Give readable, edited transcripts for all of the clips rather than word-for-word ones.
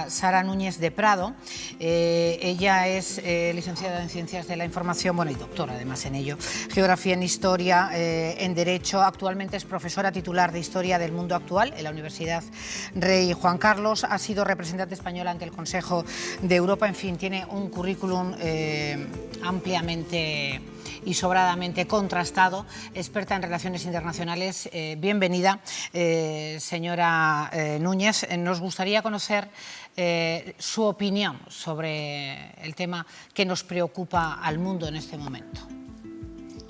Sara Núñez de Prado. Ella es licenciada en Ciencias de la Información, bueno, y doctora además en ello, Geografía en Historia, en Derecho. Actualmente es profesora titular de Historia del Mundo Actual en la Universidad Rey Juan Carlos. Ha sido representante española ante el Consejo de Europa. En fin, tiene un currículum ampliamente y sobradamente contrastado, experta en relaciones internacionales. Bienvenida, señora Núñez. Nos gustaría conocer su opinión sobre el tema que nos preocupa al mundo en este momento.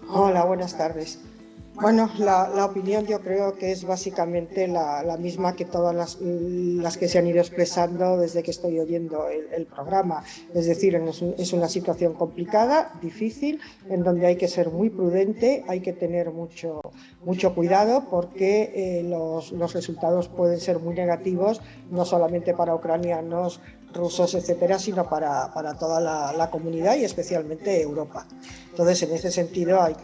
Hola, buenas tardes. Bueno, la opinión yo creo que es básicamente la misma que todas las que se han ido expresando desde que estoy oyendo el programa. Es decir, es una situación complicada, difícil, en donde hay que ser muy prudente, hay que tener mucho cuidado porque los resultados pueden ser muy negativos, no solamente para ucranianos, rusos, etcétera, sino para toda la comunidad y especialmente Europa. Entonces, en ese sentido hay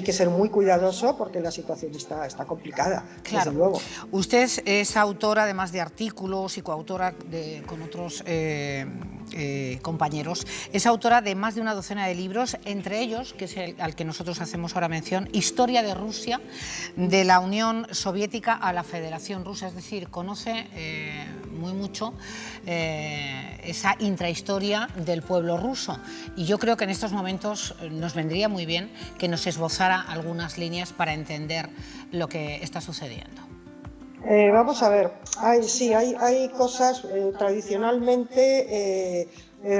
que ser muy cuidadoso porque la situación está complicada, claro. Desde luego. Usted es autora, además de artículos y coautora con otros compañeros, es autora de más de una docena de libros, entre ellos, que es al que nosotros hacemos ahora mención, Historia de Rusia, de la Unión Soviética a la Federación Rusa. Es decir, conoce mucho esa intrahistoria del pueblo ruso, y yo creo que en estos momentos nos vendría muy bien que nos esbozara algunas líneas para entender lo que está sucediendo. Vamos a ver, hay cosas, tradicionalmente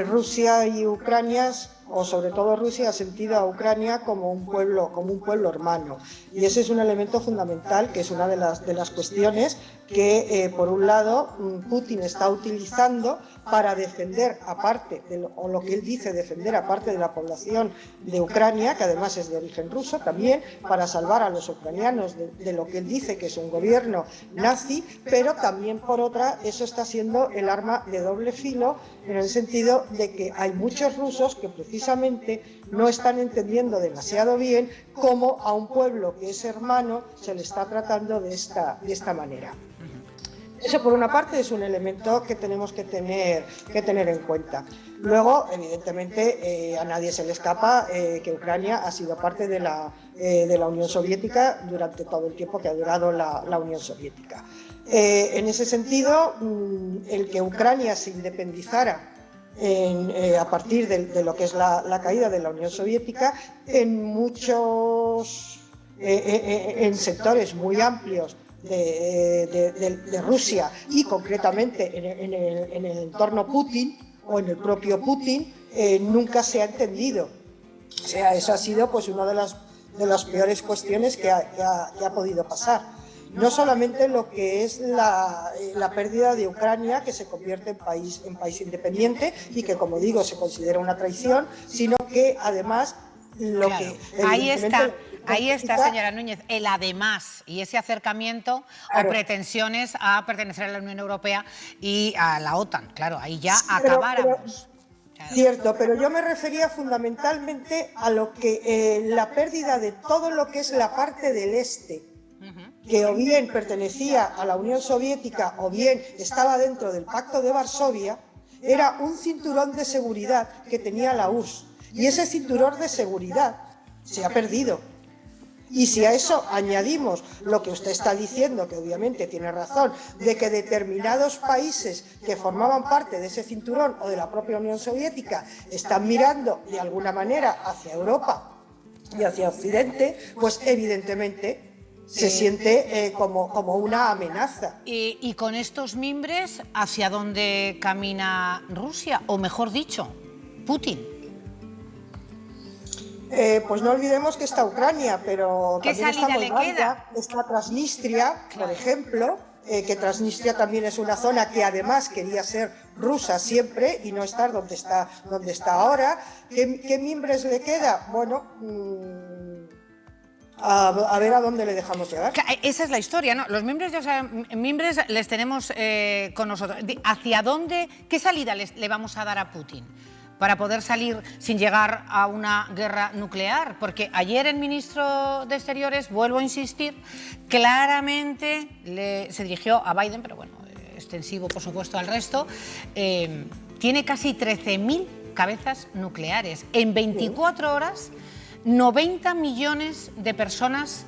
Rusia y Ucrania, o sobre todo Rusia, ha sentido a Ucrania como un pueblo hermano, y ese es un elemento fundamental, que es una de las cuestiones que por un lado Putin está utilizando para defender, aparte o lo que él dice defender, aparte de la población de Ucrania, que además es de origen ruso, también para salvar a los ucranianos de lo que él dice que es un gobierno nazi, pero también por otra eso está siendo el arma de doble filo, en el sentido de que hay muchos rusos que precisamente no están entendiendo demasiado bien cómo a un pueblo que es hermano se le está tratando de esta manera. Eso, por una parte, es un elemento que tenemos que tener en cuenta. Luego, evidentemente, a nadie se le escapa que Ucrania ha sido parte de la Unión Soviética durante todo el tiempo que ha durado la Unión Soviética. En ese sentido, el que Ucrania se independizara a partir de lo que es la caída de la Unión Soviética, en sectores muy amplios de Rusia, y concretamente en el entorno Putin o en el propio Putin, nunca se ha entendido. O sea, eso ha sido pues una de las peores cuestiones que ha podido pasar. No solamente lo que es la pérdida de Ucrania, que se convierte en país independiente y que, como digo, se considera una traición, sino que además lo claro, que... Ahí está, señora Núñez, el además y ese acercamiento, claro, o pretensiones a pertenecer a la Unión Europea y a la OTAN. Claro, ahí ya acabáramos. Claro. Cierto, pero yo me refería fundamentalmente a lo que la pérdida de todo lo que es la parte del este, que o bien pertenecía a la Unión Soviética o bien estaba dentro del Pacto de Varsovia, era un cinturón de seguridad que tenía la URSS, y ese cinturón de seguridad se ha perdido. Y si a eso añadimos lo que usted está diciendo, que obviamente tiene razón, de que determinados países que formaban parte de ese cinturón o de la propia Unión Soviética están mirando de alguna manera hacia Europa y hacia Occidente, pues evidentemente se siente como una amenaza. Y con estos mimbres, ¿hacia dónde camina Rusia? O mejor dicho, Putin. Pues no olvidemos que está Ucrania, pero ¿qué también salida le queda? Está Transnistria, por ejemplo, que Transnistria también es una zona que además quería ser rusa siempre y no estar donde está ahora. ¿Qué mimbres le queda? Bueno, a ver a dónde le dejamos llegar. Esa es la historia, ¿no? Los mimbres, ya saben, mimbres les tenemos con nosotros. ¿Hacia dónde, qué salida le vamos a dar a Putin para poder salir sin llegar a una guerra nuclear? Porque ayer el ministro de Exteriores, vuelvo a insistir, claramente se dirigió a Biden, pero bueno, extensivo, por supuesto, al resto, tiene casi 13.000 cabezas nucleares. En 24 horas, 90 millones de personas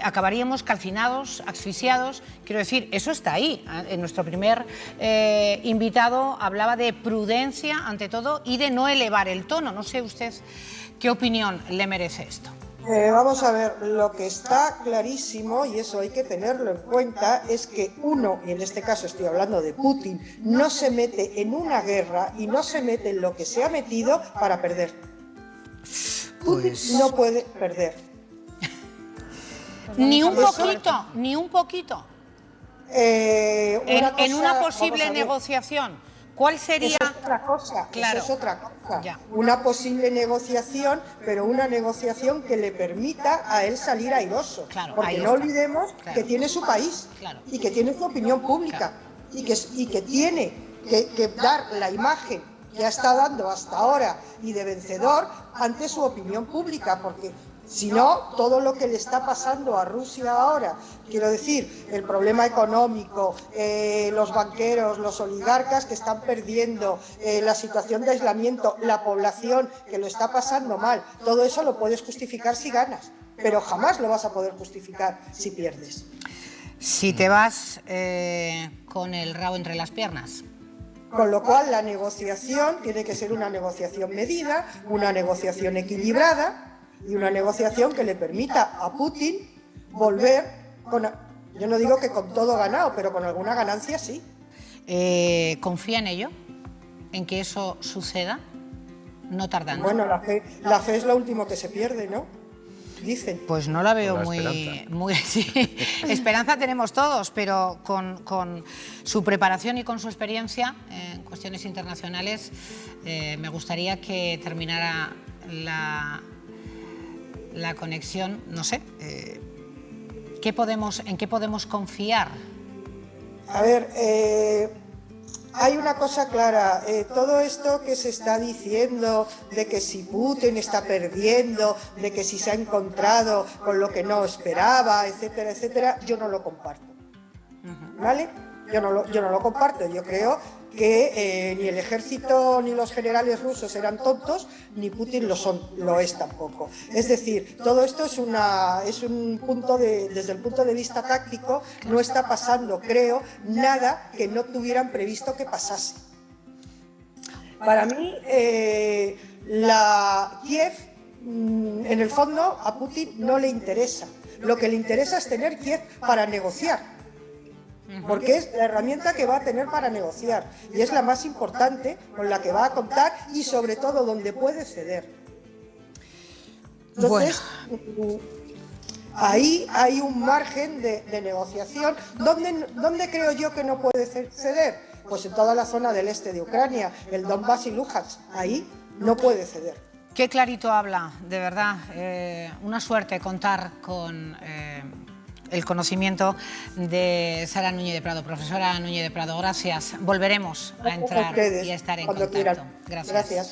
acabaríamos calcinados, asfixiados. Quiero decir, eso está ahí. En nuestro primer invitado hablaba de prudencia ante todo y de no elevar el tono. No sé usted qué opinión le merece esto. Vamos a ver, lo que está clarísimo, y eso hay que tenerlo en cuenta, es que uno, y en este caso estoy hablando de Putin, no se mete en una guerra y no se mete en lo que se ha metido para perder. Putin no puede perder. Ni un poquito, ni un poquito. En una posible negociación, ¿cuál sería? Eso es otra cosa, claro. Eso es otra cosa. Ya. Una posible negociación, pero una negociación que le permita a él salir airoso. Claro, porque no olvidemos que tiene su país y que tiene su opinión pública y que tiene que dar la imagen que ha estado dando hasta ahora y de vencedor ante su opinión pública, porque si no, todo lo que le está pasando a Rusia ahora, quiero decir, el problema económico, los banqueros, los oligarcas que están perdiendo, la situación de aislamiento, la población que lo está pasando mal, todo eso lo puedes justificar si ganas, pero jamás lo vas a poder justificar si pierdes. Si te vas con el rabo entre las piernas. Con lo cual, la negociación tiene que ser una negociación medida, una negociación equilibrada, y una negociación que le permita a Putin volver con, yo no digo que con todo ganado, pero con alguna ganancia sí. ¿Confía en ello? ¿En que eso suceda? No tardando. Bueno, la fe es lo último que se pierde, ¿no? Dicen. Pues no la veo muy sí. Esperanza tenemos todos, pero con su preparación y con su experiencia en cuestiones internacionales, me gustaría que terminara la conexión, no sé, ¿en qué podemos confiar? A ver, hay una cosa clara, todo esto que se está diciendo de que si Putin está perdiendo, de que si se ha encontrado con lo que no esperaba, etcétera, etcétera, yo no lo comparto, ¿vale? Yo no lo comparto, yo creo que ni el ejército ni los generales rusos eran tontos, ni Putin lo es tampoco. Es decir, todo esto es un punto desde el punto de vista táctico, no está pasando, creo, nada que no tuvieran previsto que pasase. Para mí, Kiev, en el fondo, a Putin no le interesa. Lo que le interesa es tener Kiev para negociar, porque es la herramienta que va a tener para negociar y es la más importante con la que va a contar y sobre todo donde puede ceder. Entonces, ahí hay un margen de negociación. ¿Dónde creo yo que no puede ceder? Pues en toda la zona del este de Ucrania, el Donbass y Luhansk, ahí no puede ceder. Qué clarito habla, de verdad. Una suerte contar con el conocimiento de Sara Núñez de Prado. Profesora Núñez de Prado, gracias. Volveremos a entrar y a estar en contacto. Gracias.